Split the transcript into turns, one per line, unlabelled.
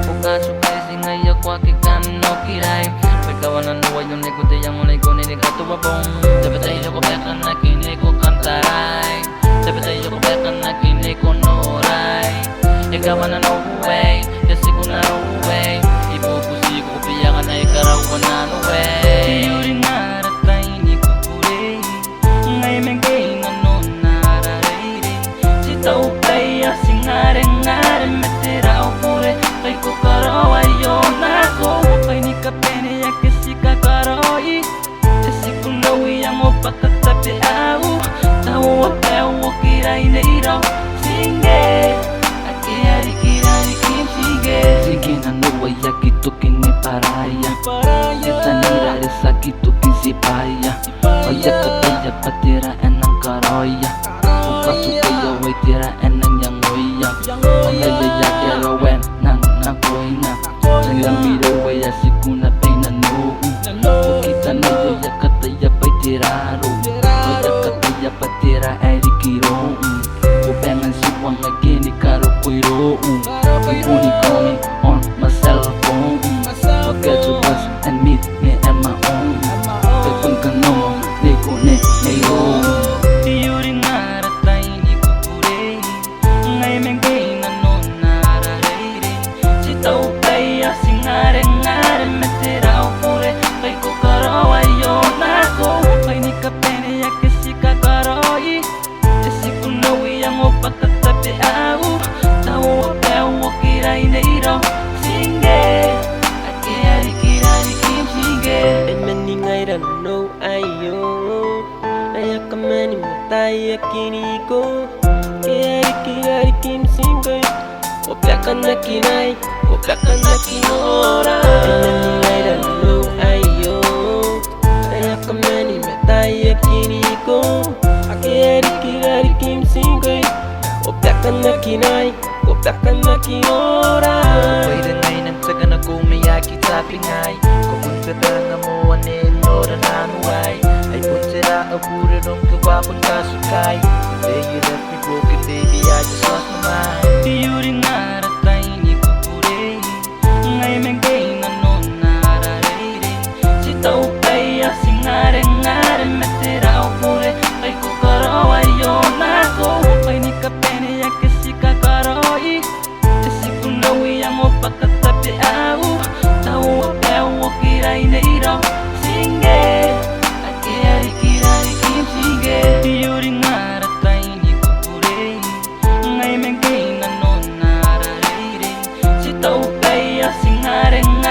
Ukasukai singai aku akikan no kirai Perkawanan dua yung nikuti yang mulai ko niligato babong Dapat tayo ko bekan na kini ko kantaray Dapat tayo ko bekan na kini ko noray Ikawanan no way, kasi ko na way Ipupusi ko piyangan ay karawan na no way Yuri naratay ni kukure Ngay mengay na no nararayri Si tau kaya singare-ngare metera ukure Kay ko karaway yon ako Kay ni kapene ya kasi kakaroi Kasi kung nawi ang upakatapi ako Tawa pewa kiray na iraw Singe Ake ari kiray kim sige Sige na nawa ya gitu kini paraya Kita nirari sa gitu kisipaya Oya kataya patira enang karoya Ukasukaya way tira enang yang oya Oya ya kerawen nang nakoina Nang biro way asikuna pina noo Kita na ya kataya pay tiraro Oya kataya patira eri kiro Upengan siwang agini karo kuiro Uni calling on my cell phone Forget to bus and meet me at my own Pagpang kano, neko ne mayo Yuri naratay ni kukure Ngay mengay na no nararayri Si tau kaya singare-ngare metera ukure Kay ko karaway yon ako Kay ni kapene ya kasi kakaroi Kasi kung nawi ang upakatapi ako Tawa pewa kiray na iraw Singe Ake ari kiray kim sige
And many I don't know ayo Naya kamani mataya kiniko Kaya kim singay Kopyakan na kinay Kopyakan na kinora And many I don't know ayo Naya kamani mataya kiniko Kaya kim singay Kopyakan na kinay Kopyakan na kinora
Pwede ngay nang saga na kumiyaki sa pingay Kumunta nga mo anin nora nanuay Ay punsira abura nung kawapang kasukay The day you left me broken baby I just lost my mind Yuri naratay ni kukure Ngay mengay na no nararayri Si tau kaya singare-ngare metera ukure Kay ko karaway yon ako Kay ni kapene ya kasi kakaroi Kasi kung nawi ang upakatapi ako Tawa pewa kiray na iraw Singe Ake ari kiray kim sige Yuri naratay ni kukure Ngay mengay na no nararayri Si tau kaya singare-ngare